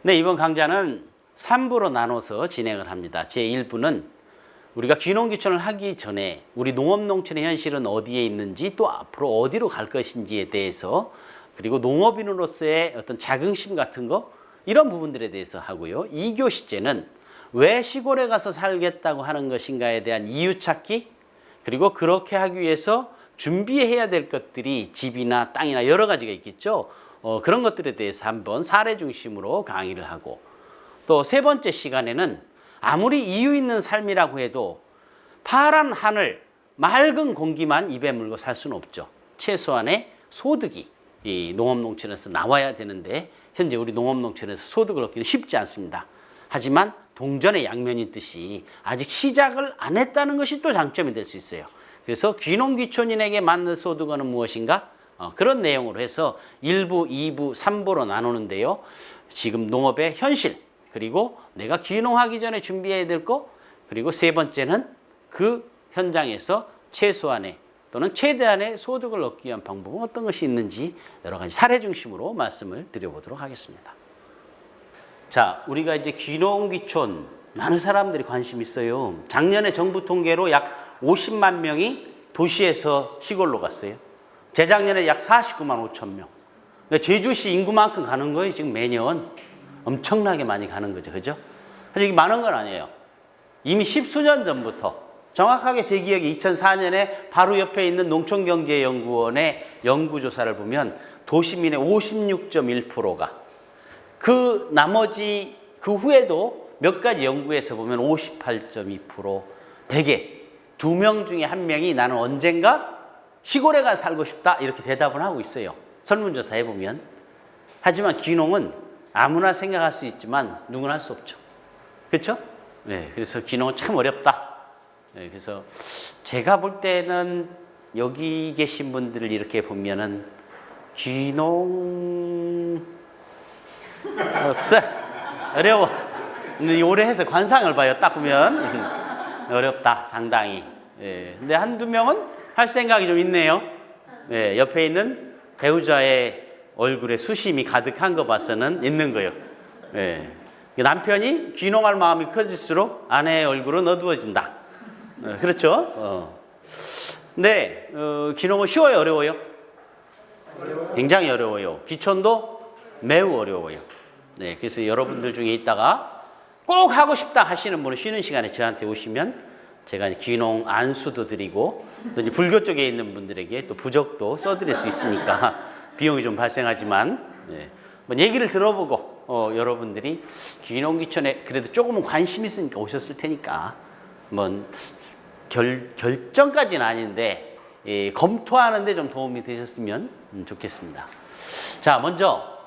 네, 이번 강좌는 3부로 나눠서 진행을 합니다. 제1부는 우리가 귀농귀촌을 하기 전에 우리 농업농촌의 현실은 어디에 있는지, 또 앞으로 어디로 갈 것인지에 대해서, 그리고 농업인으로서의 어떤 자긍심 같은 거, 이런 부분들에 대해서 하고요. 2교시제는 왜 시골에 가서 살겠다고 하는 것인가에 대한 이유 찾기, 그리고 그렇게 하기 위해서 준비해야 될 것들이 집이나 땅이나 여러 가지가 있겠죠. 그런 것들에 대해서 한번 사례 중심으로 강의를 하고, 또 세 번째 시간에는 아무리 이유 있는 삶이라고 해도 파란 하늘, 맑은 공기만 입에 물고 살 수는 없죠. 최소한의 소득이 이 농업농촌에서 나와야 되는데, 현재 우리 농업농촌에서 소득을 얻기는 쉽지 않습니다. 하지만 동전의 양면이 있듯이 아직 시작을 안 했다는 것이 또 장점이 될 수 있어요. 그래서 귀농귀촌인에게 맞는 소득은 무엇인가? 그런 내용으로 해서 1부, 2부, 3부로 나누는데요. 지금 농업의 현실, 그리고 내가 귀농하기 전에 준비해야 될 거, 그리고 세 번째는 그 현장에서 최소한의 또는 최대한의 소득을 얻기 위한 방법은 어떤 것이 있는지 여러 가지 사례 중심으로 말씀을 드려보도록 하겠습니다. 자, 우리가 이제 귀농귀촌 많은 사람들이 관심 있어요. 작년에 정부 통계로 약 50만 명이 도시에서 시골로 갔어요. 재작년에 약 49만 5천 명. 제주시 인구만큼 가는 거예요. 지금 매년 엄청나게 많이 가는 거죠. 그죠? 사실 이게 많은 건 아니에요. 이미 십수년 전부터, 정확하게 제 기억에 2004년에 바로 옆에 있는 농촌경제연구원의 연구조사를 보면 도시민의 56.1%가, 그 나머지 그 후에도 몇 가지 연구에서 보면 58.2%, 대개 2명 중에 1명이 나는 언젠가 시골에 가서 살고 싶다, 이렇게 대답을 하고 있어요. 설문조사 해보면. 하지만 귀농은 아무나 생각할 수 있지만 누구나 할 수 없죠. 그렇죠? 네, 그래서 귀농은 참 어렵다. 네, 그래서 제가 볼 때는 여기 계신 분들을 이렇게 보면은 귀농 없어. 어려워. 오래 해서 관상을 봐요. 딱 보면 어렵다, 상당히. 예, 근데 한두 명은 할 생각이 좀 있네요. 예, 옆에 있는 배우자의 얼굴에 수심이 가득한 거 봐서는 있는 거예요. 예, 남편이 귀농할 마음이 커질수록 아내의 얼굴은 어두워진다. 그렇죠? 근데 귀농은 쉬워요, 어려워요? 굉장히 어려워요. 귀촌도 매우 어려워요. 네, 그래서 여러분들 중에 있다가 꼭 하고 싶다 하시는 분은 쉬는 시간에 저한테 오시면 제가 귀농 안수도 드리고, 또 이제 불교 쪽에 있는 분들에게 또 부적도 써드릴 수 있으니까 비용이 좀 발생하지만, 네, 한번 얘기를 들어보고 여러분들이 귀농귀촌에 그래도 조금은 관심 있으니까 오셨을 테니까 한번 결정까지는 아닌데 검토하는데 좀 도움이 되셨으면 좋겠습니다. 자, 먼저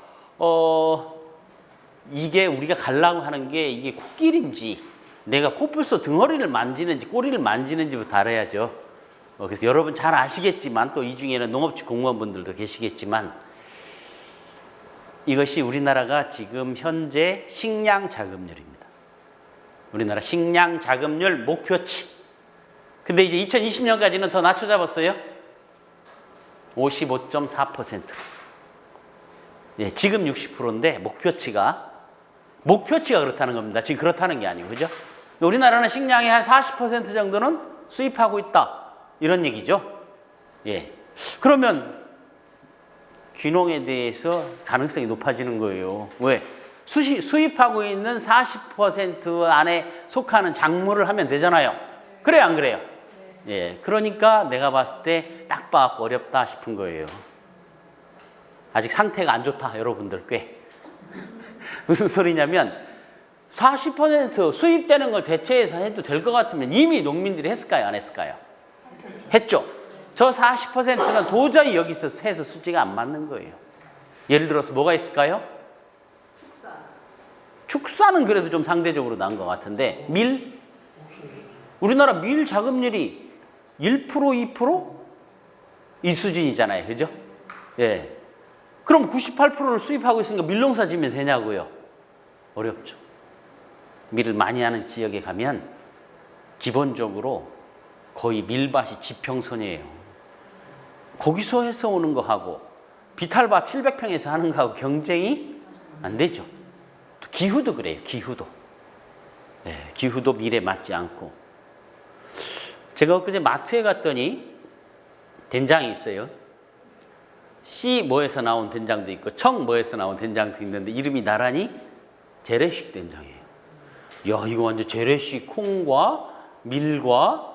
이게 우리가 가려고 하는 게 이게 코끼리인지 내가 코뿔소 등허리를 만지는지 꼬리를 만지는지부터 알아야죠. 그래서 여러분 잘 아시겠지만, 또 이 중에는 농업직 공무원분들도 계시겠지만, 이것이 우리나라가 지금 현재 식량 자급률입니다. 우리나라 식량 자급률 목표치. 근데 이제 2020년까지는 더 낮춰 잡았어요. 55.4%. 예, 지금 60%인데 목표치가 그렇다는 겁니다. 지금 그렇다는 게 아니고, 그죠? 우리나라는 식량의 한 40% 정도는 수입하고 있다, 이런 얘기죠. 예. 그러면 귀농에 대해서 가능성이 높아지는 거예요. 왜? 수입하고 있는 40% 안에 속하는 작물을 하면 되잖아요. 그래요, 안 그래요? 예. 그러니까 내가 봤을 때 딱 봐갖고 어렵다 싶은 거예요. 아직 상태가 안 좋다, 여러분들 꽤. 무슨 소리냐면 40% 수입되는 걸 대체해서 해도 될 것 같으면 이미 농민들이 했을까요, 안 했을까요? 했죠. 저 40%는 도저히 여기서 해서 수치가 안 맞는 거예요. 예를 들어서 뭐가 있을까요? 축사는 그래도 좀 상대적으로 나은 것 같은데, 밀? 우리나라 밀 자급률이 1%, 2%? 이 수준이잖아요, 그죠? 예. 그럼 98%를 수입하고 있으니까 밀농사 지면 되냐고요? 어렵죠. 밀을 많이 하는 지역에 가면 기본적으로 거의 밀밭이 지평선이에요. 거기서 해서 오는 거하고 비탈밭 700평에서 하는 거하고 경쟁이 안 되죠. 기후도 그래요. 기후도. 기후도 밀에 맞지 않고. 제가 엊그제 마트에 갔더니 된장이 있어요. 씨 뭐에서 나온 된장도 있고 청 뭐에서 나온 된장도 있는데 이름이 나란히 재래식 된장이에요. 야, 이거 완전 재래식 콩과 밀과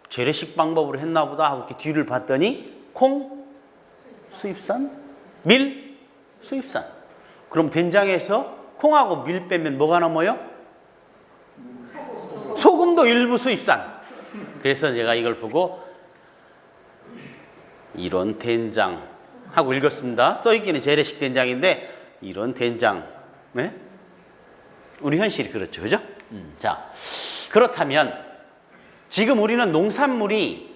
재래식 방법으로 했나 보다 하고 이렇게 뒤를 봤더니 콩 수입산, 밀 수입산. 그럼 된장에서 콩하고 밀 빼면 뭐가 남아요? 소금도 일부 수입산. 그래서 제가 이걸 보고 이런 된장 하고 읽었습니다. 써있기는 재래식 된장인데 이런 된장. 네? 우리 현실이 그렇죠. 그죠? 자, 그렇다면 지금 우리는 농산물이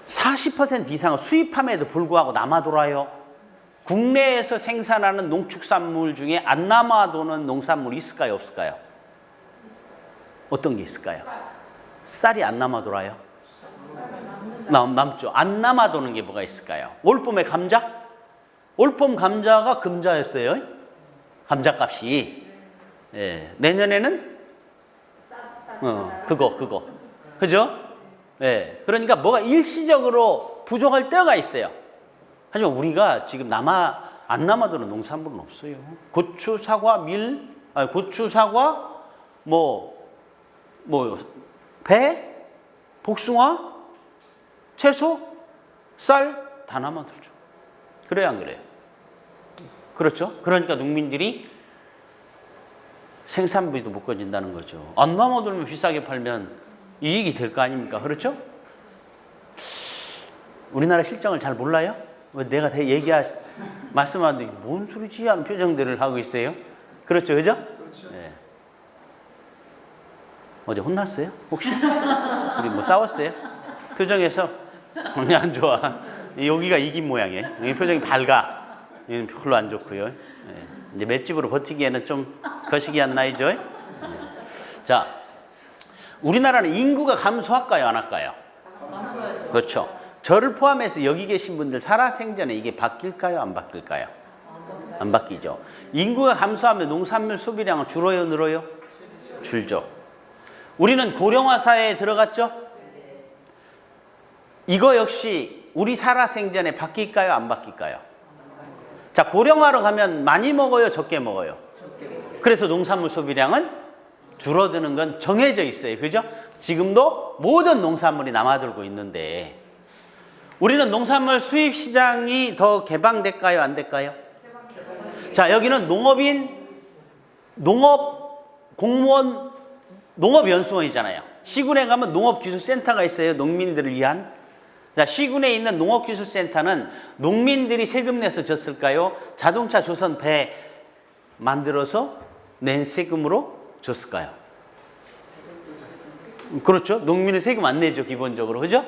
40% 이상을 수입함에도 불구하고 남아돌아요. 국내에서 생산하는 농축산물 중에 안 남아도는 농산물이 있을까요? 없을까요? 어떤 게 있을까요? 쌀이 안 남아돌아요? 남죠. 안 남아도는 게 뭐가 있을까요? 올봄에 감자? 올봄 감자가 금자였어요. 감자값이. 예. 내년에는 그거. 그죠? 예. 그러니까 뭐가 일시적으로 부족할 때가 있어요. 하지만 우리가 지금 안 남아도는 농산물은 없어요. 고추, 사과, 배, 복숭아, 채소, 쌀 다 남아들죠. 그래야 안 그래요? 그렇죠? 그러니까 농민들이 생산비도 못 건진다는 거죠. 안 남아들면 비싸게 팔면 이익이 될 거 아닙니까? 그렇죠? 우리나라 실정을 잘 몰라요? 왜 내가 말씀하는데 뭔 소리지 하는 표정들을 하고 있어요? 그렇죠, 그죠? 그렇죠. 네. 어제 혼났어요? 혹시? 우리 뭐 싸웠어요? 표정에서 오늘 안 좋아. 여기가 이긴 모양이에요. 여기 표정이 밝아. 여기는 별로 안 좋고요. 네. 이제 맷집으로 버티기에는 좀 거시기 한 나이죠. 네. 자, 우리나라는 인구가 감소할까요, 안 할까요? 감소해요. 그렇죠. 저를 포함해서 여기 계신 분들 살아생전에 이게 바뀔까요, 안 바뀔까요? 안 바뀌죠. 인구가 감소하면 농산물 소비량은 줄어요, 늘어요? 줄죠. 우리는 고령화 사회에 들어갔죠? 이거 역시 우리 살아생전에 바뀔까요, 안 바뀔까요? 자, 고령화로 가면 많이 먹어요, 적게 먹어요? 그래서 농산물 소비량은 줄어드는 건 정해져 있어요. 그죠? 지금도 모든 농산물이 남아돌고 있는데 우리는 농산물 수입 시장이 더 개방될까요, 안 될까요? 자, 여기는 공무원, 농업연수원이잖아요. 시군에 가면 농업기술센터가 있어요. 농민들을 위한. 자, 시군에 있는 농업기술센터는 농민들이 세금 내서 줬을까요? 자동차 조선 배 만들어서 낸 세금으로 줬을까요? 그렇죠. 농민은 세금 안 내죠, 기본적으로. 그죠?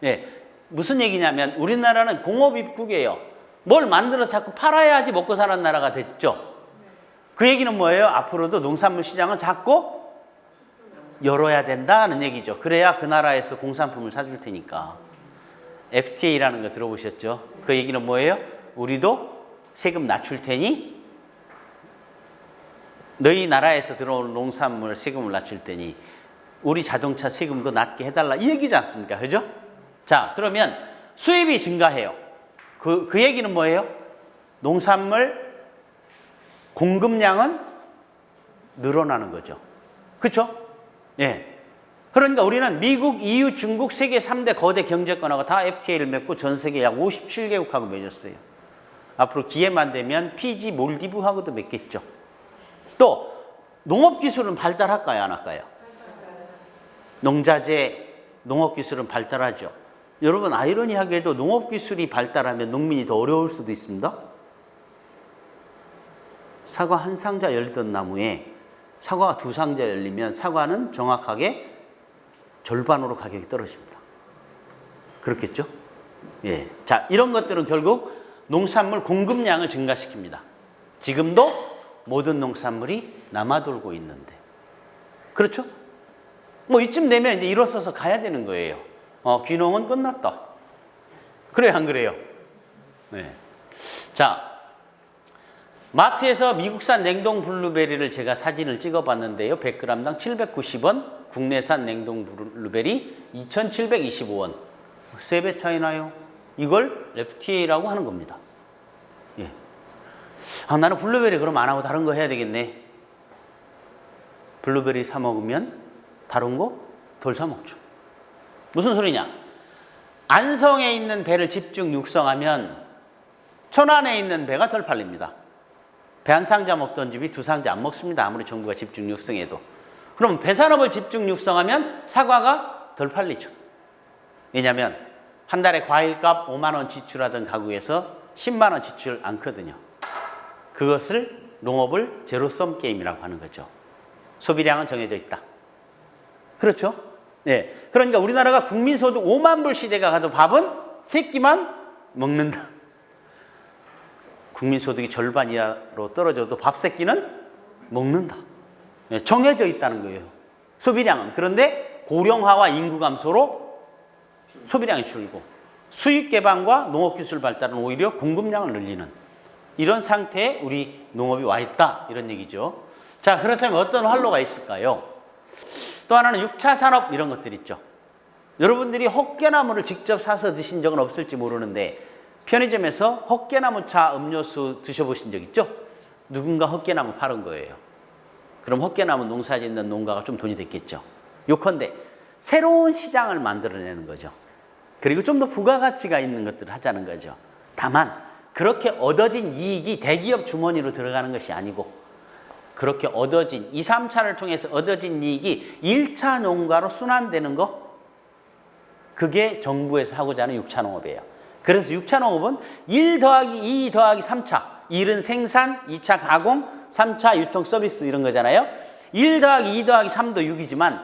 예. 무슨 얘기냐면 우리나라는 공업입국이에요. 뭘 만들어서 자꾸 팔아야지 먹고 사는 나라가 됐죠. 그 얘기는 뭐예요? 앞으로도 농산물 시장은 자꾸 열어야 된다는 얘기죠. 그래야 그 나라에서 공산품을 사줄 테니까. FTA라는 거 들어보셨죠? 그 얘기는 뭐예요? 우리도 세금 낮출 테니 너희 나라에서 들어오는 농산물 세금을 낮출 테니 우리 자동차 세금도 낮게 해달라 이 얘기지 않습니까? 그죠? 자, 그러면 수입이 증가해요. 그 얘기는 뭐예요? 농산물 공급량은 늘어나는 거죠. 그렇죠? 예. 그러니까 우리는 미국, EU, 중국 세계 3대 거대 경제권하고 다 FTA를 맺고 전 세계 약 57개국하고 맺었어요. 앞으로 기회만 되면 피지, 몰디브하고도 맺겠죠. 또 농업기술은 발달할까요, 안 할까요? 농자재, 농업기술은 발달하죠. 여러분, 아이러니하게도 농업기술이 발달하면 농민이 더 어려울 수도 있습니다. 사과 한 상자 열던 나무에 사과가 두 상자 열리면 사과는 정확하게 절반으로 가격이 떨어집니다. 그렇겠죠? 예. 자, 이런 것들은 결국 농산물 공급량을 증가시킵니다. 지금도 모든 농산물이 남아돌고 있는데. 그렇죠? 뭐 이쯤 되면 이제 일어서서 가야 되는 거예요. 귀농은 끝났다. 그래요, 안 그래요? 네. 자, 마트에서 미국산 냉동 블루베리를 제가 사진을 찍어봤는데요. 100g당 790원, 국내산 냉동 블루베리 2,725원. 3배 차이 나요. 이걸 FTA라고 하는 겁니다. 예. 아, 나는 블루베리 그럼 안 하고 다른 거 해야 되겠네. 블루베리 사 먹으면 다른 거 덜 사 먹죠. 무슨 소리냐? 안성에 있는 배를 집중 육성하면 천안에 있는 배가 덜 팔립니다. 배 한 상자 먹던 집이 두 상자 안 먹습니다. 아무리 정부가 집중 육성해도. 그럼 배산업을 집중 육성하면 사과가 덜 팔리죠. 왜냐하면 한 달에 과일값 5만 원 지출하던 가구에서 10만 원 지출 않거든요. 그것을 농업을 제로섬 게임이라고 하는 거죠. 소비량은 정해져 있다. 그렇죠? 네. 그러니까 우리나라가 국민소득 5만 불 시대가 가도 밥은 3끼만 먹는다. 국민소득이 절반 이하로 떨어져도 밥 3끼는 먹는다. 네. 정해져 있다는 거예요. 소비량은. 그런데 고령화와 인구 감소로 소비량이 줄고 수익 개방과 농업기술 발달은 오히려 공급량을 늘리는 이런 상태에 우리 농업이 와 있다. 이런 얘기죠. 자, 그렇다면 어떤 활로가 있을까요? 또 하나는 6차 산업 이런 것들 있죠. 여러분들이 헛개나무를 직접 사서 드신 적은 없을지 모르는데 편의점에서 헛개나무차 음료수 드셔보신 적 있죠? 누군가 헛개나무 파는 거예요. 그럼 헛개나무 농사 짓는 농가가 좀 돈이 됐겠죠. 요컨대 새로운 시장을 만들어내는 거죠. 그리고 좀 더 부가가치가 있는 것들을 하자는 거죠. 다만 그렇게 얻어진 이익이 대기업 주머니로 들어가는 것이 아니고 그렇게 얻어진 2, 3차를 통해서 얻어진 이익이 1차 농가로 순환되는 거, 그게 정부에서 하고자 하는 6차 농업이에요. 그래서 6차 농업은 1 더하기 2 더하기 3차, 1은 생산, 2차 가공, 3차 유통 서비스 이런 거잖아요. 1 더하기 2 더하기 3도 6이지만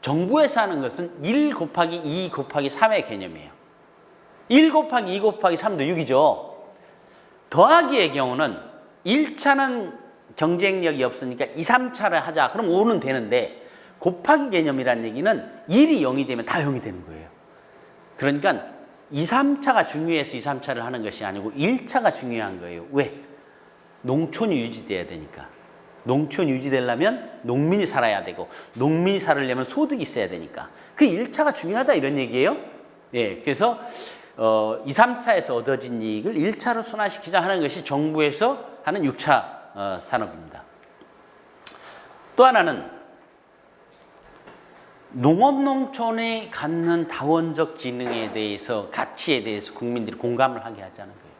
정부에서 하는 것은 1 곱하기 2 곱하기 3의 개념이에요. 1 곱하기 2 곱하기 3도 6이죠. 더하기의 경우는 1차는 경쟁력이 없으니까 2, 3차를 하자. 그럼 5는 되는데 곱하기 개념이라는 얘기는 1이 0이 되면 다 0이 되는 거예요. 그러니까 2, 3차가 중요해서 2, 3차를 하는 것이 아니고 1차가 중요한 거예요. 왜? 농촌이 유지돼야 되니까. 농촌 유지되려면 농민이 살아야 되고 농민이 살으려면 소득이 있어야 되니까. 그 1차가 중요하다 이런 얘기예요. 예, 그래서 2, 3차에서 얻어진 이익을 1차로 순환시키자 하는 것이 정부에서 하는 6차 산업입니다. 또 하나는 농업농촌이 갖는 다원적 기능에 대해서, 가치에 대해서 국민들이 공감을 하게 하자는 거예요.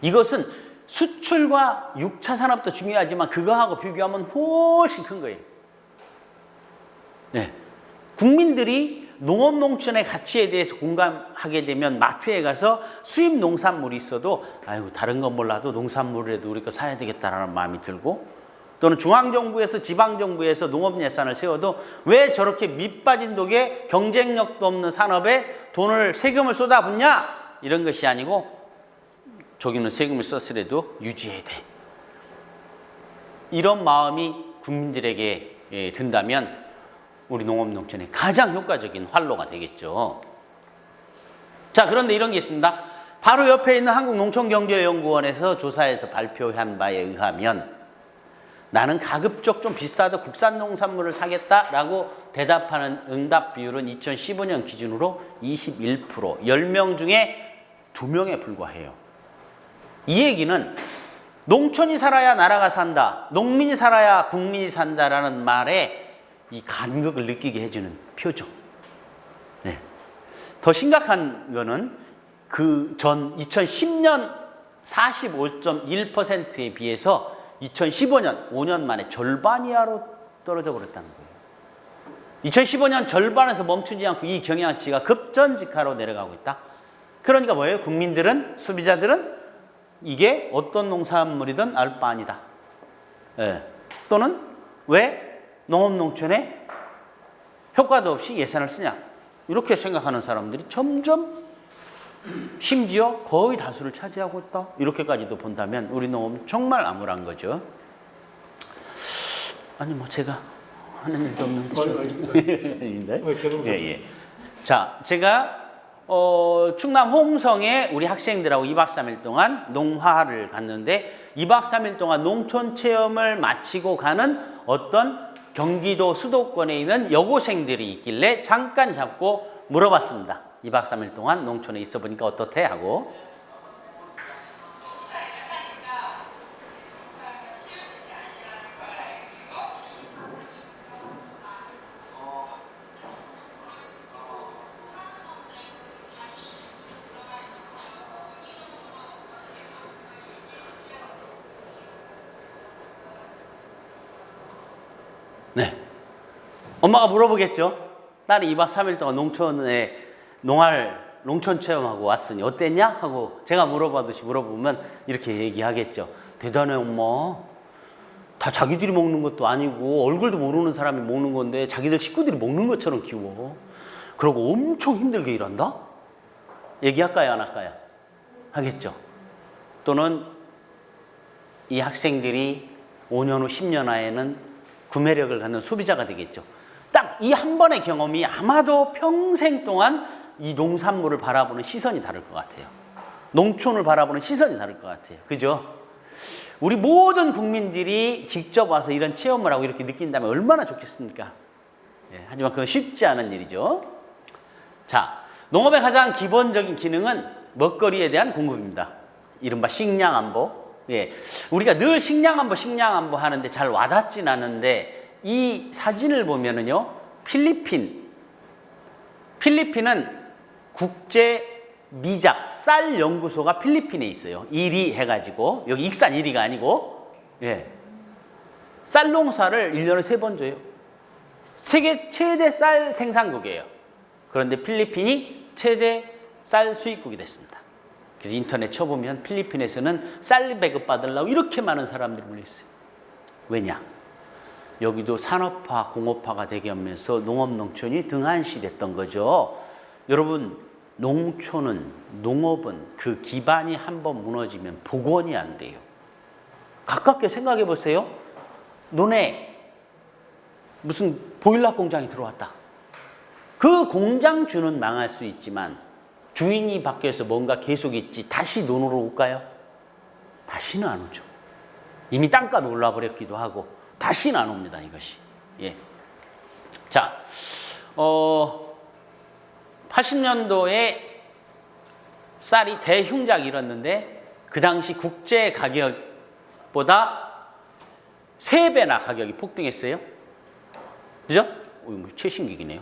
이것은 수출과 6차 산업도 중요하지만 그거하고 비교하면 훨씬 큰 거예요. 네. 국민들이 농업농촌의 가치에 대해서 공감하게 되면 마트에 가서 수입 농산물이 있어도 아이고 다른 건 몰라도 농산물이라도 우리 거 사야 되겠다라는 마음이 들고, 또는 중앙정부에서 지방정부에서 농업 예산을 세워도 왜 저렇게 밑빠진 독에 경쟁력도 없는 산업에 돈을 세금을 쏟아붓냐 이런 것이 아니고 저기는 세금을 썼으래도 유지해야 돼. 이런 마음이 국민들에게 든다면 우리 농업농촌의 가장 효과적인 활로가 되겠죠. 자, 그런데 이런 게 있습니다. 바로 옆에 있는 한국농촌경제연구원에서 조사해서 발표한 바에 의하면 나는 가급적 좀 비싸도 국산 농산물을 사겠다라고 대답하는 응답 비율은 2015년 기준으로 21%, 10명 중에 2명에 불과해요. 이 얘기는 농촌이 살아야 나라가 산다, 농민이 살아야 국민이 산다라는 말에 이 간극을 느끼게 해주는 표죠. 네. 더 심각한 거는 그 전 2010년 45.1%에 비해서 2015년 5년 만에 절반 이하로 떨어져 버렸다는 거예요. 2015년 절반에서 멈추지 않고 이 경향치가 급전직하로 내려가고 있다. 그러니까 뭐예요? 국민들은, 소비자들은 이게 어떤 농산물이든 알 바 아니다. 네. 또는 왜 농업농촌에 효과도 없이 예산을 쓰냐 이렇게 생각하는 사람들이 점점 심지어 거의 다수를 차지하고 있다. 이렇게까지도 본다면 우리 농업은 정말 암울한 거죠. 아니 뭐 제가 하는 일도 없는데 예. 자, 제가 충남 홍성에 우리 학생들하고 2박 3일 동안 농화를 갔는데 2박 3일 동안 농촌 체험을 마치고 가는 어떤 경기도 수도권에 있는 여고생들이 있길래 잠깐 잡고 물어봤습니다. 2박 3일 동안 농촌에 있어 보니까 어떻대? 하고. 네. 엄마가 물어보겠죠. 딸이 2박 3일 동안 농촌에 농촌 체험하고 왔으니 어땠냐? 하고 제가 물어보듯이 물어보면 이렇게 얘기하겠죠. 대단해 엄마. 다 자기들이 먹는 것도 아니고 얼굴도 모르는 사람이 먹는 건데 자기들 식구들이 먹는 것처럼 키워. 그러고 엄청 힘들게 일한다? 얘기할까요? 안 할까요? 하겠죠. 또는 이 학생들이 5년 후 10년 후에는 구매력을 갖는 소비자가 되겠죠. 딱 이 한 번의 경험이 아마도 평생 동안 이 농산물을 바라보는 시선이 다를 것 같아요. 농촌을 바라보는 시선이 다를 것 같아요. 그죠? 우리 모든 국민들이 직접 와서 이런 체험을 하고 이렇게 느낀다면 얼마나 좋겠습니까? 예, 하지만 그건 쉽지 않은 일이죠. 자, 농업의 가장 기본적인 기능은 먹거리에 대한 공급입니다. 이른바 식량안보. 예, 우리가 늘 식량안보 하는데 잘 와닿진 않은데 이 사진을 보면은요, 필리핀은 국제 미작 쌀 연구소가 필리핀에 있어요. 1위 해가지고 여기 익산 1위가 아니고, 예, 쌀 농사를 1년에 3번 줘요. 세계 최대 쌀 생산국이에요. 그런데 필리핀이 최대 쌀 수입국이 됐습니다. 그래서 인터넷 쳐보면 필리핀에서는 쌀 배급 받으려고 이렇게 많은 사람들이 몰려있어요. 왜냐? 여기도 산업화, 공업화가 되면서 농업, 농촌이 등한시됐던 거죠. 여러분, 농촌은, 농업은 그 기반이 한번 무너지면 복원이 안 돼요. 가깝게 생각해 보세요. 논에 무슨 보일러 공장이 들어왔다. 그 공장주는 망할 수 있지만 주인이 바뀌어서 뭔가 계속 있지 다시 논으로 올까요? 다시는 안 오죠. 이미 땅값이 올라 버렸기도 하고 다시는 안 옵니다, 이것이. 예. 자, 80년도에 쌀이 대흉작 일었는데 그 당시 국제 가격보다 3배나 가격이 폭등했어요. 그죠? 최신기기네요.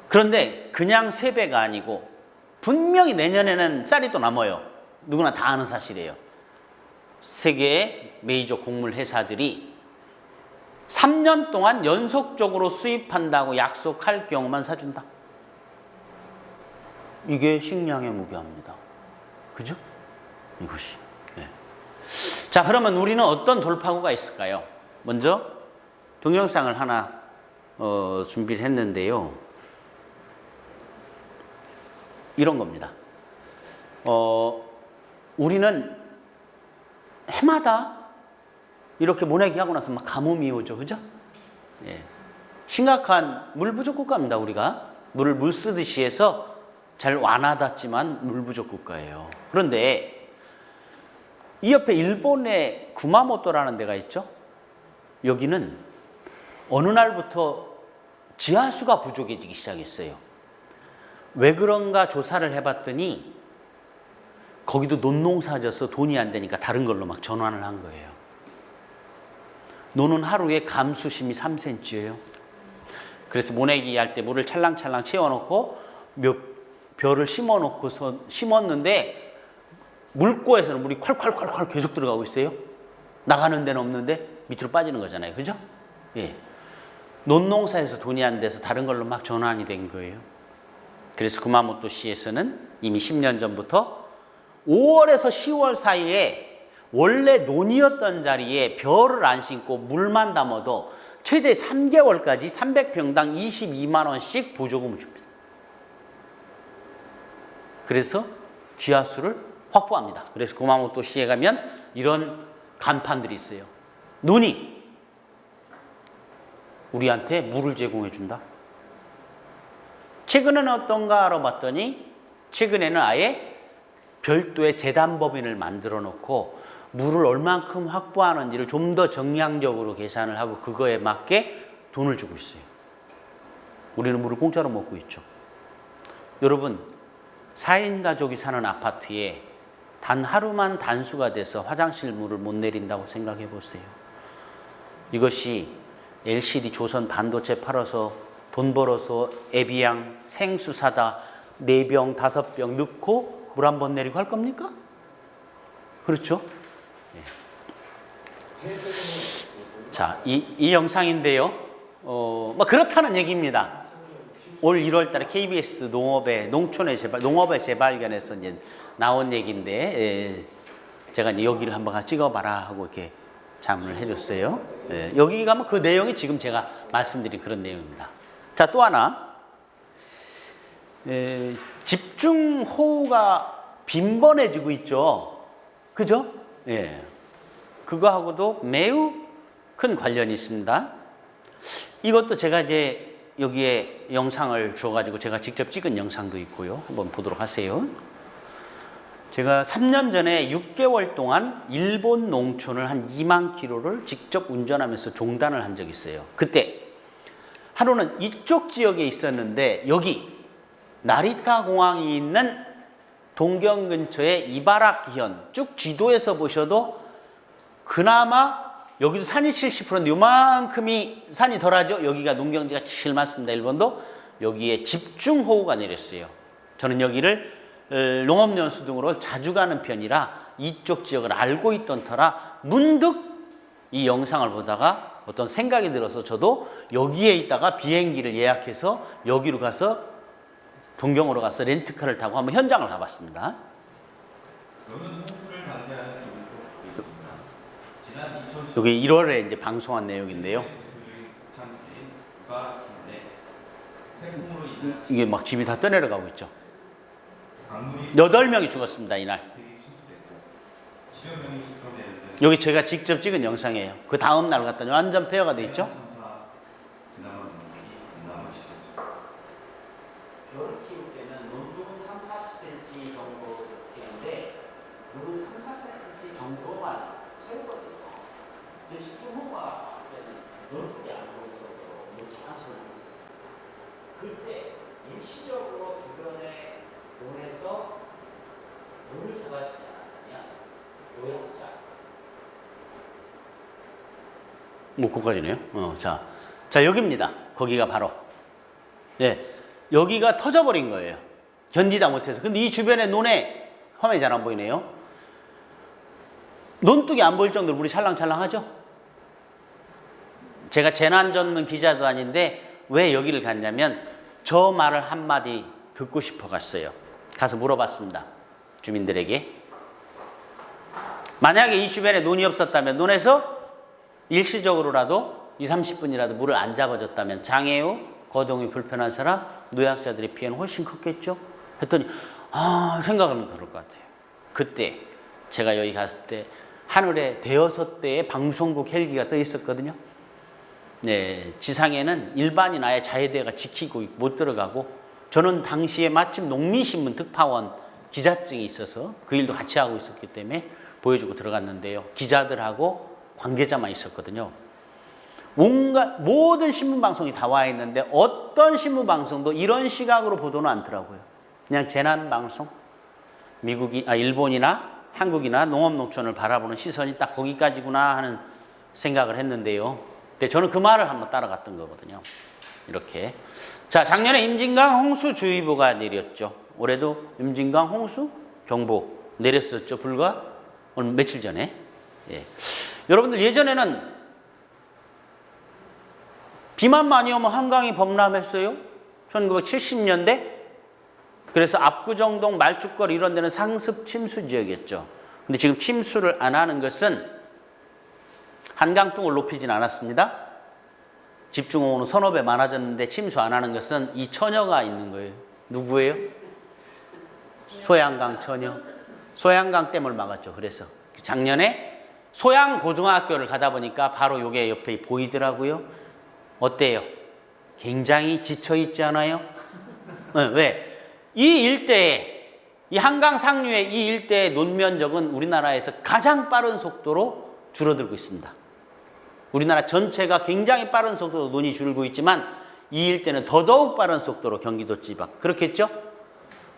그런데 그냥 3배가 아니고 분명히 내년에는 쌀이 또 남아요. 누구나 다 아는 사실이에요. 세계의 메이저 곡물 회사들이 3년 동안 연속적으로 수입한다고 약속할 경우만 사준다. 이게 식량의 무게입니다. 그죠? 이것이. 네. 자, 그러면 우리는 어떤 돌파구가 있을까요? 먼저 동영상을 하나 준비를 했는데요. 이런 겁니다. 우리는 해마다 이렇게 모내기하고 나서 막 가뭄이 오죠. 그죠? 예. 심각한 물 부족 국가입니다, 우리가. 물을 물 쓰듯이 해서 잘 와닿았지만 물 부족 국가예요. 그런데 이 옆에 일본의 구마모토라는 데가 있죠. 여기는 어느 날부터 지하수가 부족해지기 시작했어요. 왜 그런가 조사를 해봤더니 거기도 논농사져서 돈이 안 되니까 다른 걸로 막 전환을 한 거예요. 노는 하루에 감수심이 3cm예요. 그래서 모내기 할 때 물을 찰랑찰랑 채워놓고 몇 벼를 심어놓고서 심었는데 물고에서는 물이 콸콸콸콸 계속 들어가고 있어요. 나가는 데는 없는데 밑으로 빠지는 거잖아요. 그죠? 예. 논농사에서 돈이 안 돼서 다른 걸로 막 전환이 된 거예요. 그래서 구마모토시에서는 이미 10년 전부터 5월에서 10월 사이에 원래 논이었던 자리에 벼를 안 심고 물만 담아도 최대 3개월까지 300평당 22만 원씩 보조금을 줍니다. 그래서 지하수를 확보합니다. 그래서 구마모토시에 가면 이런 간판들이 있어요. 논이 우리한테 물을 제공해 준다. 최근에는 어떤가 알아봤더니 최근에는 아예 별도의 재단법인을 만들어 놓고 물을 얼만큼 확보하는지를 좀 더 정량적으로 계산을 하고 그거에 맞게 돈을 주고 있어요. 우리는 물을 공짜로 먹고 있죠. 여러분, 4인 가족이 사는 아파트에 단 하루만 단수가 돼서 화장실 물을 못 내린다고 생각해 보세요. 이것이 LCD 조선 반도체 팔아서 돈 벌어서 에비앙 생수 사다 4병, 5병 넣고 물 한 번 내리고 할 겁니까? 그렇죠? 네. 자, 이 영상인데요. 뭐 그렇다는 얘기입니다. 올 1월 달에 KBS 농업의 재발견에서 이제 나온 얘기인데, 제가 이제 여기를 한번 찍어봐라 하고 이렇게 자문을 해줬어요. 여기 가면 그 내용이 지금 제가 말씀드린 그런 내용입니다. 자, 또 하나. 집중호우가 빈번해지고 있죠. 그죠? 예. 그거하고도 매우 큰 관련이 있습니다. 이것도 제가 이제 여기에 영상을 주어가지고 제가 직접 찍은 영상도 있고요. 한번 보도록 하세요. 제가 3년 전에 6개월 동안 일본 농촌을 한 2만 킬로를 직접 운전하면서 종단을 한 적이 있어요. 그때 하루는 이쪽 지역에 있었는데 여기 나리타 공항이 있는 동경 근처에 이바라키현 쭉 지도에서 보셔도 그나마 여기도 산이 70%인데 요만큼이 산이 덜하죠. 여기가 농경지가 제일 많습니다. 일본도. 여기에 집중호우가 내렸어요. 저는 여기를 농업연수 등으로 자주 가는 편이라 이쪽 지역을 알고 있던 터라 문득 이 영상을 보다가 어떤 생각이 들어서 저도 여기에 있다가 비행기를 예약해서 여기로 가서 동경으로 가서 렌트카를 타고 한번 현장을 가봤습니다. 여는 홍수를 방지하는 교육도 있습니다. 지난 2010년 여기 1월에 이제 방송한 내용인데요. 이게 막 집이 다 떠내려가고 있죠. 8명이 죽었습니다, 이날. 여기 제가 직접 찍은 영상이에요. 그 다음 날 갔더니 완전 폐허가 돼 있죠. 벼를 키울 때는 논둑은 3, 40cm 정도 되는데 물은 3, 4cm 정도만 채우거든요. 근데 집중호우가 왔을 때는 논둑이 안 보일 정도로 물 장처럼 묻었습니다. 그때 일시적으로 주변에 논에서 물을 잡아주지 않았느냐 요약자 뭐 거기까지네요. 자 여기입니다. 거기가 바로 여기가 터져버린 거예요. 견디다 못해서. 근데 이 주변에 논에 화면이 잘 안 보이네요. 논둑이 안 보일 정도로 물이 찰랑찰랑하죠. 제가 재난 전문 기자도 아닌데 왜 여기를 갔냐면 저 말을 한마디 듣고 싶어 갔어요. 가서 물어봤습니다. 주민들에게. 만약에 이 주변에 논이 없었다면 논에서 일시적으로라도 2, 30분이라도 물을 안 잡아줬다면 장애우, 거동이 불편한 사람, 노약자들의 피해는 훨씬 컸겠죠? 했더니 생각하면 그럴 것 같아요. 그때 제가 여기 갔을 때 하늘에 5대의 방송국 헬기가 떠 있었거든요. 네, 지상에는 일반인 아예 자위대가 지키고 못 들어가고 저는 당시에 마침 농민신문 특파원 기자증이 있어서 그 일도 같이 하고 있었기 때문에 보여주고 들어갔는데요. 기자들하고 관계자만 있었거든요. 온갖 모든 신문방송이 다 와 있는데 어떤 신문방송도 이런 시각으로 보도는 않더라고요. 그냥 재난방송, 일본이나 한국이나 농업농촌을 바라보는 시선이 딱 거기까지구나 하는 생각을 했는데요. 근데 저는 그 말을 한번 따라갔던 거거든요. 이렇게. 자, 작년에 임진강 홍수주의보가 내렸죠. 올해도 임진강 홍수경보 내렸었죠. 불과 며칠 전에. 여러분들 예전에는 비만 많이 오면 한강이 범람했어요. 1970년대. 그래서 압구정동, 말죽거리 이런 데는 상습 침수 지역이었죠. 근데 지금 침수를 안 하는 것은 한강등을 높이진 않았습니다. 집중호우는 서너 배 많아졌는데 침수 안 하는 것은 이 처녀가 있는 거예요. 누구예요? 소양강 처녀. 소양강 댐을 막았죠. 그래서 작년에 소양고등학교를 가다 보니까 바로 요게 옆에 보이더라고요. 어때요? 굉장히 지쳐있지 않아요? 왜? 이 일대에 이 한강 상류의 이 일대의 논면적은 우리나라에서 가장 빠른 속도로 줄어들고 있습니다. 우리나라 전체가 굉장히 빠른 속도로 논이 줄고 있지만 이 일대는 더더욱 빠른 속도로 경기도 지방. 그렇겠죠?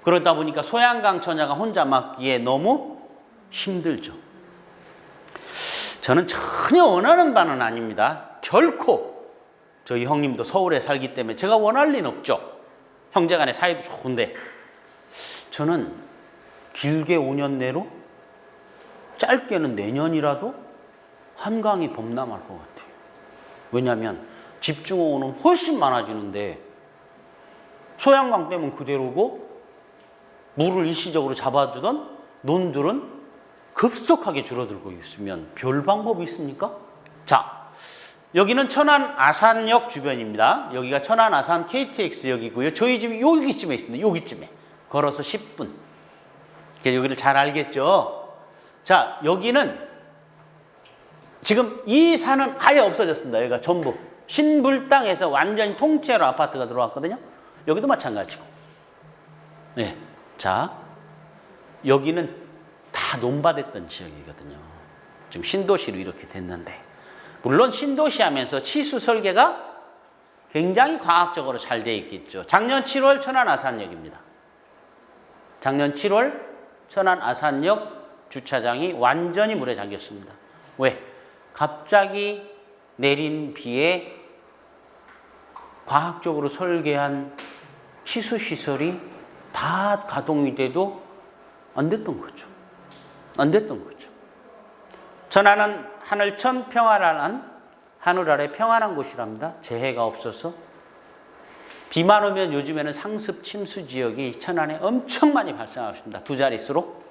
그러다 보니까 소양강 천야가 혼자 막기에 너무 힘들죠. 저는 전혀 원하는 바는 아닙니다. 결코 저희 형님도 서울에 살기 때문에 제가 원할 리는 없죠. 형제간의 사이도 좋은데 저는 길게 5년 내로 짧게는 내년이라도 한강이 범람할 것 같아요. 왜냐하면 집중호우는 훨씬 많아지는데 소양강 댐은 그대로고 물을 일시적으로 잡아주던 논들은 급속하게 줄어들고 있으면 별 방법이 있습니까? 자, 여기는 천안 아산역 주변입니다. 여기가 천안 아산 KTX역이고요. 저희 집이 여기쯤에 있습니다. 여기쯤에. 걸어서 10분. 여기를 잘 알겠죠? 자, 여기는 지금 이 산은 아예 없어졌습니다. 여기가 전부. 신불 땅에서 완전히 통째로 아파트가 들어왔거든요. 여기도 마찬가지고. 네. 자, 여기는 다 논밭했던 지역이거든요. 지금 신도시로 이렇게 됐는데, 물론 신도시 하면서 치수 설계가 굉장히 과학적으로 잘 되어 있겠죠. 작년 7월 천안 아산역입니다. 작년 7월 천안 아산역 주차장이 완전히 물에 잠겼습니다. 왜? 갑자기 내린 비에 과학적으로 설계한 치수 시설이 다 가동이 돼도 안 됐던 거죠. 안 됐던 거죠. 천안은 하늘천 평안한, 하늘 아래 평안한 곳이랍니다. 재해가 없어서. 비만 오면 요즘에는 상습 침수 지역이 천안에 엄청 많이 발생하고 있습니다. 두 자릿수로.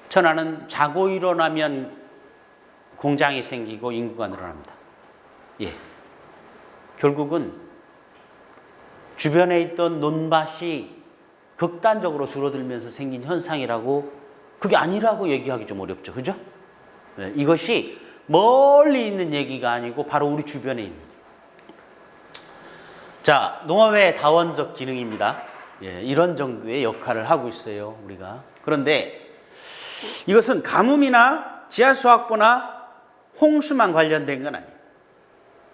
천안은 자고 일어나면 공장이 생기고 인구가 늘어납니다. 예. 결국은 주변에 있던 논밭이 극단적으로 줄어들면서 생긴 현상이라고, 그게 아니라고 얘기하기 좀 어렵죠. 그죠? 네, 이것이 멀리 있는 얘기가 아니고 바로 우리 주변에 있는. 자, 농업의 다원적 기능입니다. 예, 이런 정도의 역할을 하고 있어요, 우리가. 그런데 이것은 가뭄이나 지하수확보나 홍수만 관련된 건 아니에요.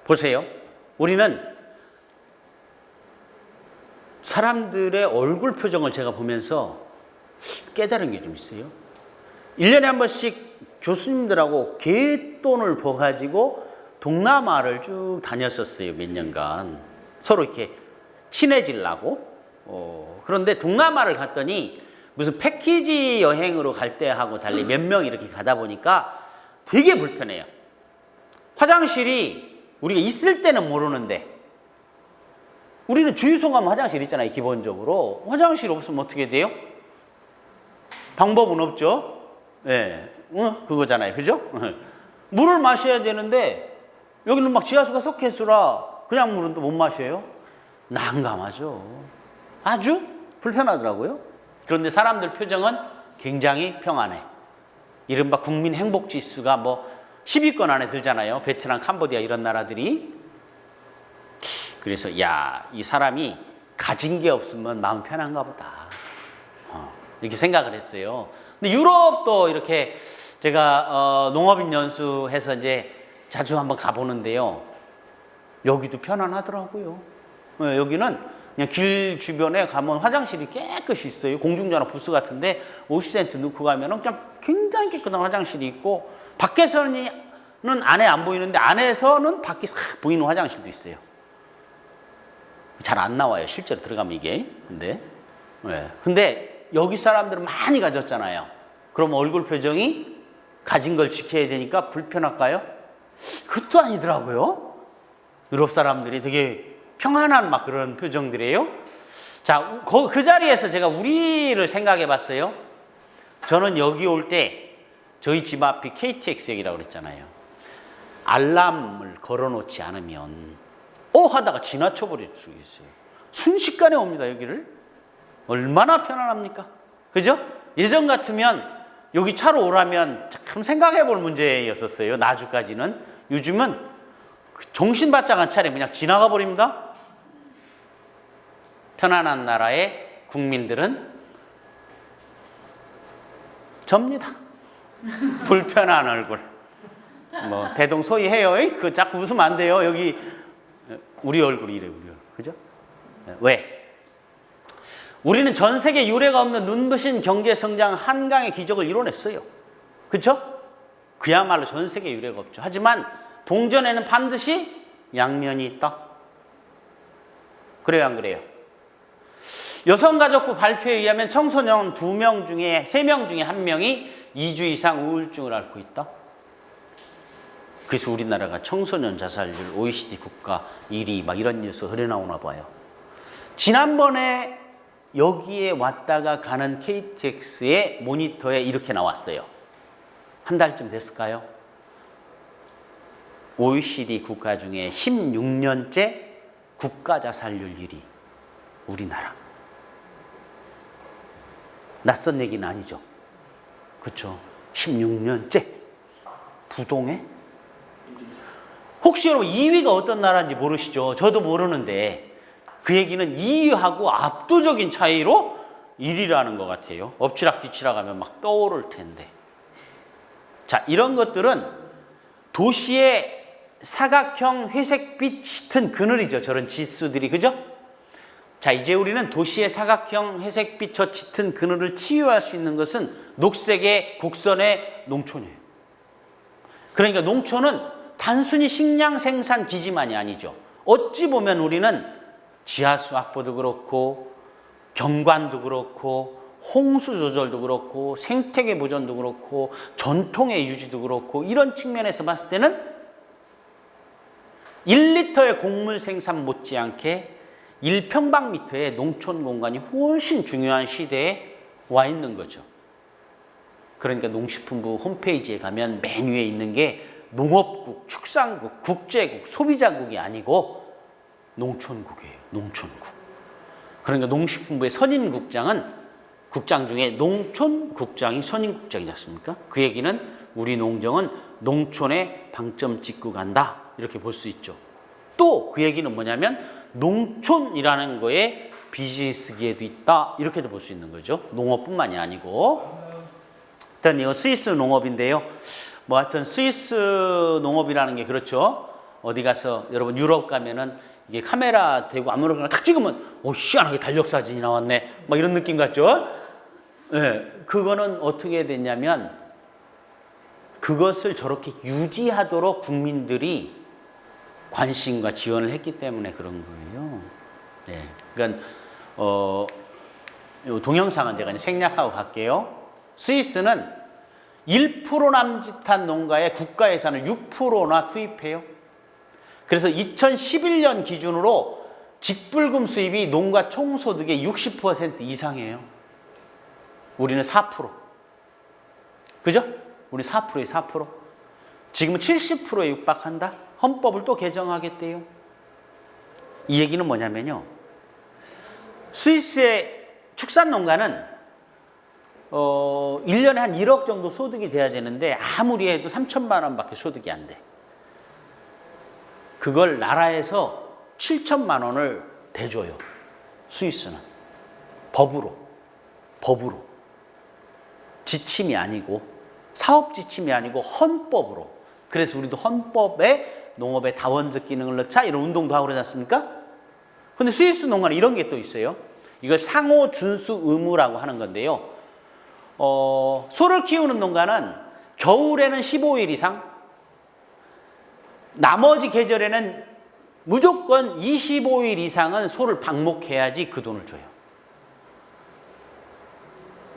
보세요. 우리는 사람들의 얼굴 표정을 제가 보면서 깨달은 게 좀 있어요. 1년에 한 번씩 교수님들하고 갯돈을 버가지고 동남아를 쭉 다녔었어요. 몇 년간. 서로 이렇게 친해지려고. 그런데 동남아를 갔더니 무슨 패키지 여행으로 갈 때하고 달리 몇 명 이렇게 가다 보니까 되게 불편해요. 화장실이 우리가 있을 때는 모르는데, 우리는 주유소 가면 화장실 있잖아요. 기본적으로. 화장실 없으면 어떻게 돼요? 방법은 없죠. 예, 그거잖아요. 그죠? 물을 마셔야 되는데 여기는 막 지하수가 석회수라 그냥 물은 또 못 마셔요. 난감하죠. 아주 불편하더라고요. 그런데 사람들 표정은 굉장히 평안해. 이른바 국민 행복 지수가 뭐 10위권 안에 들잖아요. 베트남, 캄보디아 이런 나라들이. 그래서 야, 이 사람이 가진 게 없으면 마음 편한가 보다. 이렇게 생각을 했어요. 근데 유럽도 이렇게 제가 농업인 연수해서 이제 자주 한번 가보는데요. 여기도 편안하더라고요. 여기는 그냥 길 주변에 가면 화장실이 깨끗이 있어요. 공중전화 부스 같은데 50센트 넣고 가면은 그냥 굉장히 깨끗한 화장실이 있고, 밖에서는 안에 안 보이는데 안에서는 밖이 싹 보이는 화장실도 있어요. 잘 안 나와요. 실제로 들어가면 이게. 근데 여기 사람들은 많이 가졌잖아요. 그럼 얼굴 표정이 가진 걸 지켜야 되니까 불편할까요? 그것도 아니더라고요. 유럽 사람들이 되게 평안한 막 그런 표정들이에요. 자, 그 자리에서 제가 우리를 생각해 봤어요. 저는 여기 올 때 저희 집 앞이 KTX역이라고 그랬잖아요. 알람을 걸어 놓지 않으면 하다가 지나쳐 버릴 수 있어요. 순식간에 옵니다. 여기를. 얼마나 편안합니까? 그죠? 예전 같으면 여기 차로 오라면 참 생각해 볼 문제였었어요. 나주까지는. 요즘은 정신바짝 한 차례 그냥 지나가 버립니다. 편안한 나라의 국민들은 접니다. 불편한 얼굴. 뭐 대동소이해요. 그 자꾸 웃으면 안 돼요. 여기 우리 얼굴이 이래, 우리 얼굴. 그죠? 왜? 우리는 전 세계 유례가 없는 눈부신 경제 성장 한강의 기적을 이뤄냈어요. 그렇죠? 그야말로 전 세계 유례가 없죠. 하지만 동전에는 반드시 양면이 있다. 그래요, 안 그래요? 여성가족부 발표에 의하면 청소년 2명 중에 3명 중에 1명이 2주 이상 우울증을 앓고 있다. 그래서 우리나라가 청소년 자살률 OECD 국가 1위 막 이런 뉴스 흘러나오나 봐요. 지난번에 여기에 왔다가 가는 KTX의 모니터에 이렇게 나왔어요. 한 달쯤 됐을까요? OECD 국가 중에 16년째 국가 자살률 1위 우리나라. 낯선 얘기는 아니죠. 그렇죠? 16년째 부동에? 혹시 여러분 2위가 어떤 나라인지 모르시죠? 저도 모르는데 그 얘기는 2위하고 압도적인 차이로 1위라는 것 같아요. 엎치락 뒤치락 하면 막 떠오를 텐데. 자, 이런 것들은 도시의 사각형 회색빛 짙은 그늘이죠. 저런 지수들이. 그죠? 자, 이제 우리는 도시의 사각형 회색빛 저 짙은 그늘을 치유할 수 있는 것은 녹색의 곡선의 농촌이에요. 그러니까 농촌은 단순히 식량 생산 기지만이 아니죠. 어찌 보면 우리는 지하수 확보도 그렇고 경관도 그렇고 홍수 조절도 그렇고 생태계 보존도 그렇고 전통의 유지도 그렇고 이런 측면에서 봤을 때는 1리터의 곡물 생산 못지않게 1평방미터의 농촌 공간이 훨씬 중요한 시대에 와 있는 거죠. 그러니까 농식품부 홈페이지에 가면 메뉴에 있는 게 농업국, 축산국, 국제국, 소비자국이 아니고 농촌국이에요. 농촌국. 그러니까 농식품부의 선임국장은 국장 중에 농촌국장이 선임국장이지 않습니까? 그 얘기는 우리 농정은 농촌에 방점 찍고 간다. 이렇게 볼 수 있죠. 또 그 얘기는 뭐냐면 농촌이라는 거에 비즈니스 기회도 있다. 이렇게도 볼 수 있는 거죠. 농업뿐만이 아니고. 일단 이거 스위스 농업인데요. 뭐 하여튼 스위스 농업이라는 게 그렇죠. 어디 가서 여러분 유럽 가면은 이게 카메라 대고 아무렇게나 탁 찍으면 오 희한하게 달력 사진이 나왔네. 막 이런 느낌 같죠. 네, 그거는 어떻게 됐냐면 그것을 저렇게 유지하도록 국민들이 관심과 지원을 했기 때문에 그런 거예요. 네, 그러니까 요 동영상은 제가 이제 생략하고 갈게요. 스위스는 1% 남짓한 농가에 국가 예산을 6%나 투입해요. 그래서 2011년 기준으로 직불금 수입이 농가 총소득의 60% 이상이에요. 우리는 4%. 그죠? 우리 4%에 4%. 지금은 70%에 육박한다? 헌법을 또 개정하겠대요. 이 얘기는 뭐냐면요. 스위스의 축산 농가는 1년에 한 1억 정도 소득이 돼야 되는데 아무리 해도 3천만 원밖에 소득이 안 돼. 그걸 나라에서 7천만 원을 대줘요. 스위스는. 법으로. 지침이 아니고 사업 지침이 아니고 헌법으로. 그래서 우리도 헌법에 농업의 다원적 기능을 넣자 이런 운동도 하고 그러지 않습니까? 근데 스위스 농가는 이런 게 또 있어요. 이걸 상호 준수 의무라고 하는 건데요. 소를 키우는 농가는 겨울에는 15일 이상, 나머지 계절에는 무조건 25일 이상은 소를 방목해야지 그 돈을 줘요.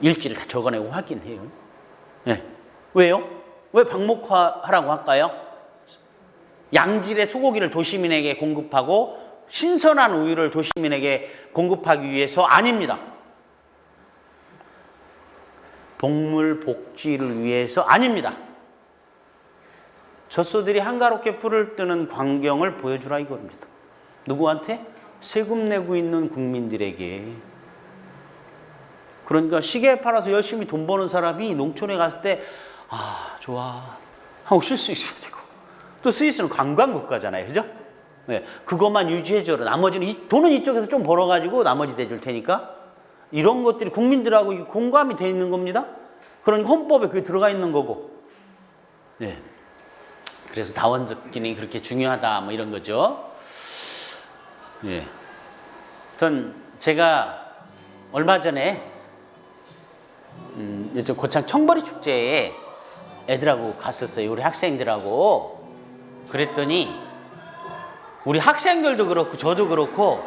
일지를 다 적어내고 확인해요. 네. 왜요? 왜 방목하라고 할까요? 양질의 소고기를 도시민에게 공급하고 신선한 우유를 도시민에게 공급하기 위해서 아닙니다. 동물 복지를 위해서 아닙니다. 젖소들이 한가롭게 뿔을 뜨는 광경을 보여주라 이겁니다. 누구한테? 세금 내고 있는 국민들에게. 그러니까 시계 팔아서 열심히 돈 버는 사람이 농촌에 갔을 때 아 좋아 하고 쉴 수 있어야 되고 또 스위스는 관광국가잖아요. 그죠? 네, 그것만 유지해줘라. 나머지는 돈은 이쪽에서 좀 벌어가지고 나머지 대줄 테니까. 이런 것들이 국민들하고 공감이 돼 있는 겁니다. 그러니까 헌법에 그게 들어가 있는 거고. 네. 그래서 다원적 기능이 그렇게 중요하다, 뭐 이런 거죠. 예. 제가 얼마 전에 이쪽 고창 청보리 축제에 애들하고 갔었어요. 우리 학생들하고. 그랬더니 우리 학생들도 그렇고 저도 그렇고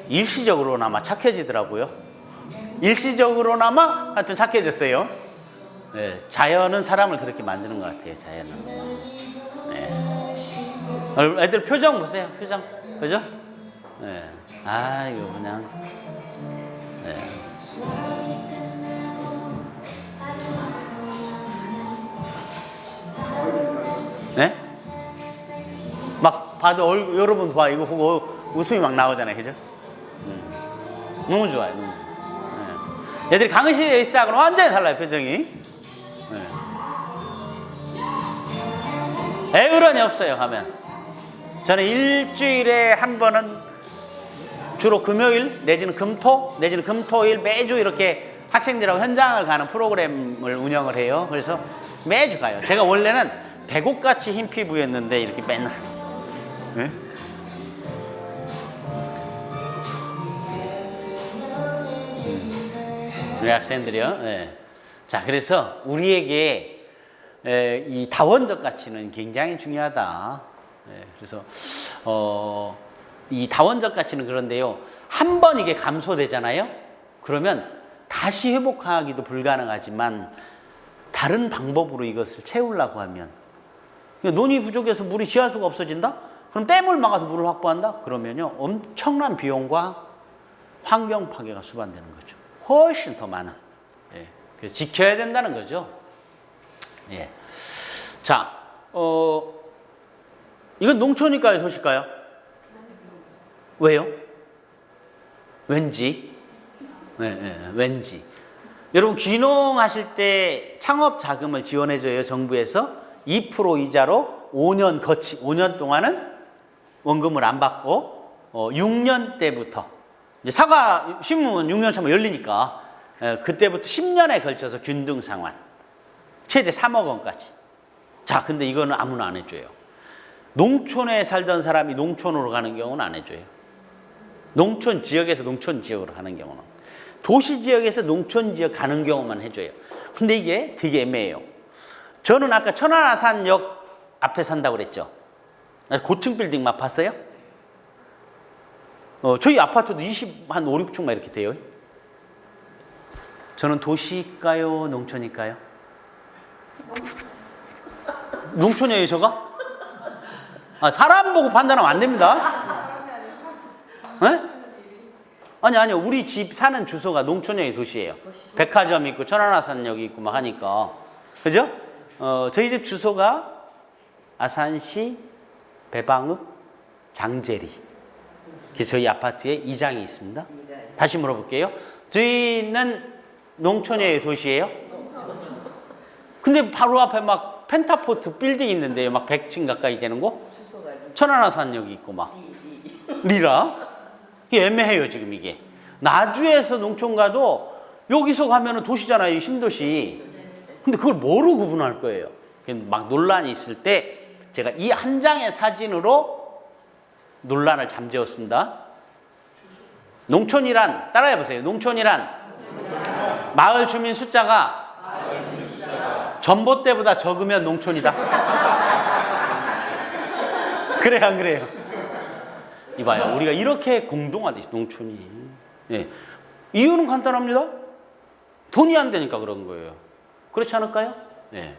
일시적으로나마 착해지더라고요. 일시적으로나마 하여튼 착해졌어요. 네, 자연은 사람을 그렇게 만드는 것 같아요. 자연은. 네. 애들 표정 보세요. 표정. 그죠? 네. 아, 이거 그냥. 네. 네? 막 봐도 여러분 봐. 이거 보고 웃음이 막 나오잖아요. 그죠? 너무 좋아요. 너무. 네. 얘들이 강의실에 있으라고는 완전히 달라요. 표정이. 네. 에으런이 없어요. 가면. 저는 일주일에 한 번은 주로 금요일 내지는 금토 내지는 금토일 매주 이렇게 학생들하고 현장을 가는 프로그램을 운영을 해요. 그래서 매주 가요. 제가 원래는 배곡같이 흰 피부였는데 이렇게 맨날. 네? 우리 학생들이요. 네. 자, 그래서 우리에게 이 다원적 가치는 굉장히 중요하다. 네. 그래서 이 다원적 가치는 그런데요. 한 번 이게 감소되잖아요. 그러면 다시 회복하기도 불가능하지만 다른 방법으로 이것을 채우려고 하면 논이 부족해서 물이 지하수가 없어진다? 그럼 댐을 막아서 물을 확보한다? 그러면요. 엄청난 비용과 환경 파괴가 수반되는 거죠. 훨씬 더 많은. 예. 그래서 지켜야 된다는 거죠. 예. 자, 이건 농촌일까요? 도시일까요? 왜요? 왠지. 왠지. 여러분, 귀농하실 때 창업 자금을 지원해줘요. 정부에서 2% 이자로 5년 동안은 원금을 안 받고 6년 때부터 이제 사과 심으면 6년 차면 열리니까 그때부터 10년에 걸쳐서 균등 상환 최대 3억 원까지. 자, 근데 이거는 아무나 안 해줘요. 농촌에 살던 사람이 농촌으로 가는 경우는 안 해줘요. 농촌 지역에서 농촌 지역으로 가는 경우는. 도시 지역에서 농촌 지역 가는 경우만 해줘요. 근데 이게 되게 애매해요. 저는 아까 천안아산역 앞에 산다고 그랬죠. 고층 빌딩 막 봤어요? 저희 아파트도 5, 6층 막 이렇게 돼요. 저는 도시일까요? 농촌일까요? 농촌이에요, 저가? 사람 보고 판단하면 안 됩니다. 네? 아니요. 우리 집 사는 주소가 농촌이에요, 도시예요. 백화점 있고 천안아산역이 있고 막 하니까. 그죠? 저희 집 주소가 아산시 배방읍 장제리. 그래서 저희 아파트에 이장이 있습니다. 다시 물어볼게요. 저희는 농촌이에요, 도시예요? 근데 바로 앞에 막 펜타포트 빌딩 있는데요. 막 100층 가까이 되는 거? 천안아산역이 있고 막. 리라? 이게 애매해요, 지금 이게. 나주에서 농촌 가도 여기서 가면은 도시잖아요, 신도시. 근데 그걸 뭐로 구분할 거예요? 막 논란이 있을 때 제가 이 한 장의 사진으로 논란을 잠재웠습니다. 농촌이란, 따라해보세요. 농촌이란 마을 주민 숫자가 전봇대보다 적으면 농촌이다. 그래요, 안 그래요? 이봐요. 우리가 이렇게 공동화돼, 농촌이. 예. 이유는 간단합니다. 돈이 안 되니까 그런 거예요. 그렇지 않을까요? 네.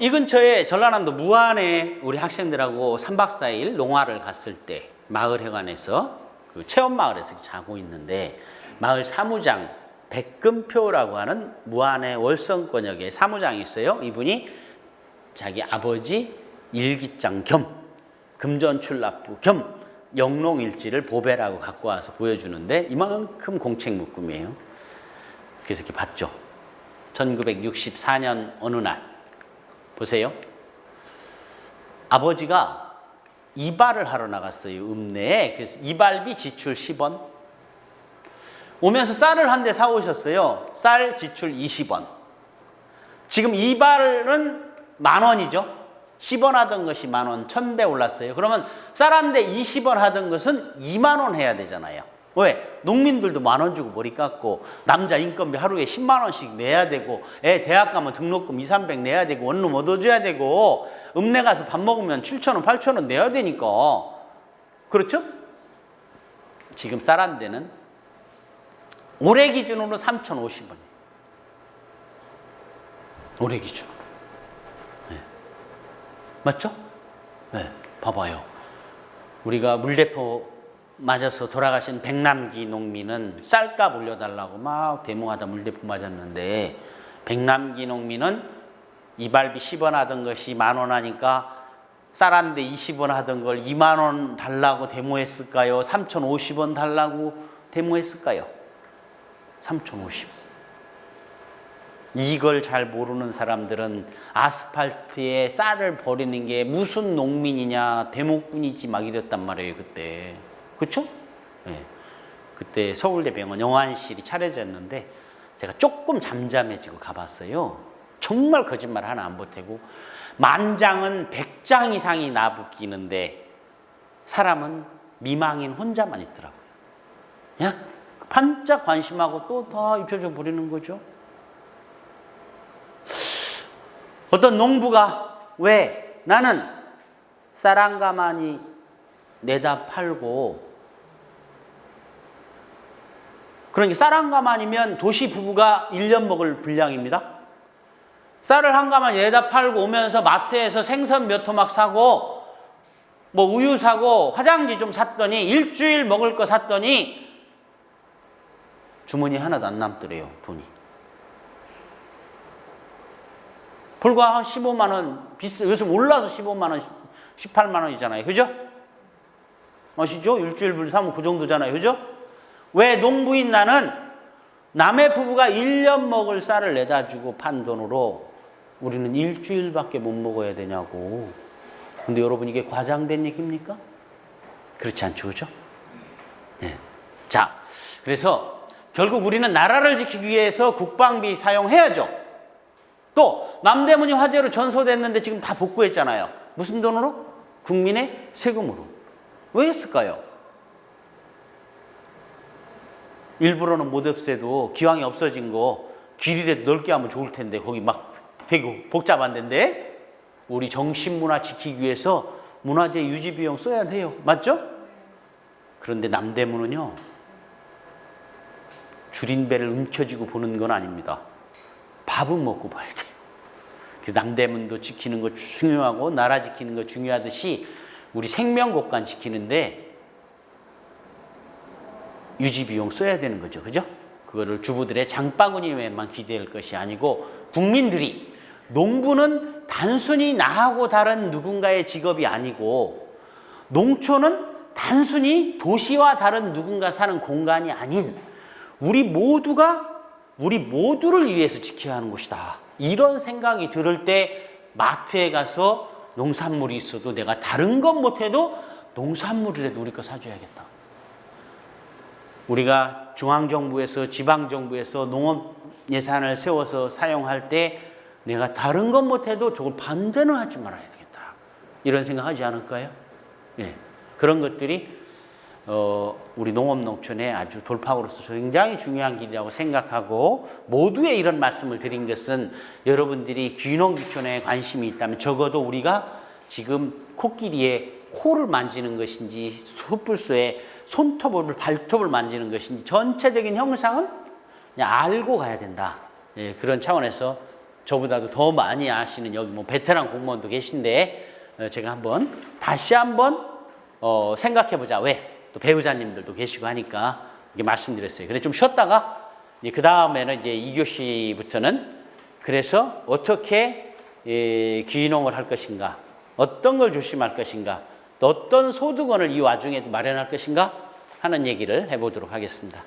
이 근처에 전라남도 무안에 우리 학생들하고 3박 4일 농화를 갔을 때 마을회관에서 그 체험마을에서 자고 있는데 마을 사무장 백금표라고 하는 무안의 월성권역에 사무장이 있어요. 이분이 자기 아버지 일기장 겸 금전출납부 겸 영농일지를 보배라고 갖고 와서 보여주는데 이만큼 공책 묶음이에요. 그래서 이렇게 봤죠. 1964년 어느 날 보세요. 아버지가 이발을 하러 나갔어요. 읍내에. 그래서 이발비 지출 10원. 오면서 쌀을 한 대 사오셨어요. 쌀 지출 20원. 지금 이발은 10,000원이죠. 10원 하던 것이 10,000원, 1,000배 올랐어요. 그러면 쌀 한 대 20원 하던 것은 20,000원 해야 되잖아요. 왜? 농민들도 10,000원 주고 머리 깎고, 남자 인건비 하루에 10만 원씩 내야 되고, 애 대학 가면 등록금 200~300 내야 되고, 원룸 얻어줘야 되고, 읍내 가서 밥 먹으면 7,000원, 8,000원 내야 되니까. 그렇죠? 지금 쌀 한 대는 올해 기준으로 3,050원. 올해 기준으로. 네. 맞죠? 네. 봐봐요. 우리가 물대포 맞아서 돌아가신 백남기 농민은 쌀값 올려달라고 막 데모하다 물대포 맞았는데, 백남기 농민은 이발비 10원 하던 것이 10,000원 하니까 쌀 한 대 20원 하던 걸 20,000원 달라고 데모했을까요? 3,050원 달라고 데모했을까요? 3,050원. 이걸 잘 모르는 사람들은 아스팔트에 쌀을 버리는 게 무슨 농민이냐, 대목꾼이지 막 이랬단 말이에요, 그때. 그렇죠? 네. 그때 서울대병원 영안실이 차려졌는데 제가 조금 잠잠해지고 가봤어요. 정말 거짓말 하나 안 보태고, 만장은 100장 이상이 나부끼는데 사람은 미망인 혼자만 있더라고요. 그냥 반짝 관심하고 또 다 잊혀져 버리는 거죠. 어떤 농부가 왜 나는 쌀 한 가마니 내다 팔고, 그러니까 쌀 한 가마니면 도시 부부가 1년 먹을 분량입니다. 쌀을 한 가마니 내다 팔고 오면서 마트에서 생선 몇 토막 사고, 뭐 우유 사고 화장지 좀 샀더니 일주일 먹을 거 샀더니 주머니 하나도 안 남더래요, 돈이. 불과 한 15만 원, 요즘 올라서 15만 원, 18만 원이잖아요. 그죠? 아시죠? 일주일분 사면 그 정도잖아요. 그죠? 왜 농부인 나는 남의 부부가 1년 먹을 쌀을 내다 주고 판 돈으로 우리는 일주일밖에 못 먹어야 되냐고. 근데 여러분, 이게 과장된 얘기입니까? 그렇지 않죠. 그죠? 네. 자, 그래서 결국 우리는 나라를 지키기 위해서 국방비 사용해야죠. 또 남대문이 화재로 전소됐는데 지금 다 복구했잖아요. 무슨 돈으로? 국민의 세금으로. 왜 했을까요? 일부러는 못 없애도 기왕이 없어진 거 길이라도 넓게 하면 좋을 텐데 거기 막 되게 복잡한 데인데, 우리 정신문화 지키기 위해서 문화재 유지 비용 써야 돼요. 맞죠? 그런데 남대문은요, 줄인 배를 움켜쥐고 보는 건 아닙니다. 밥은 먹고 봐야 돼요. 그래서 남대문도 지키는 거 중요하고 나라 지키는 거 중요하듯이 우리 생명곡간 지키는데 유지 비용 써야 되는 거죠. 그죠? 그거를 주부들의 장바구니에만 기대할 것이 아니고, 국민들이, 농부는 단순히 나하고 다른 누군가의 직업이 아니고, 농촌은 단순히 도시와 다른 누군가 사는 공간이 아닌 우리 모두를 위해서 지켜야 하는 곳이다. 이런 생각이 들을 때 마트에 가서 농산물이 있어도 내가 다른 건 못해도 농산물이라도 우리 거 사줘야겠다. 우리가 중앙정부에서 지방정부에서 농업 예산을 세워서 사용할 때 내가 다른 건 못해도 저걸 반대는 하지 말아야 되겠다. 이런 생각하지 않을까요? 예. 그런 것들이 우리 농업농촌의 아주 돌파구로서 굉장히 중요한 길이라고 생각하고, 모두의 이런 말씀을 드린 것은 여러분들이 귀농귀촌에 관심이 있다면 적어도 우리가 지금 코끼리의 코를 만지는 것인지 숯불소의 손톱을, 발톱을 만지는 것인지 전체적인 형상은 그냥 알고 가야 된다. 예, 그런 차원에서 저보다도 더 많이 아시는 여기 뭐 베테랑 공무원도 계신데 제가 다시 한번 생각해보자. 왜? 또 배우자님들도 계시고 하니까 이게 말씀드렸어요. 그래서 좀 쉬었다가 그 다음에는 이제 2교시부터는 그래서 어떻게 귀농을 할 것인가, 어떤 걸 조심할 것인가, 또 어떤 소득원을 이 와중에 마련할 것인가 하는 얘기를 해보도록 하겠습니다.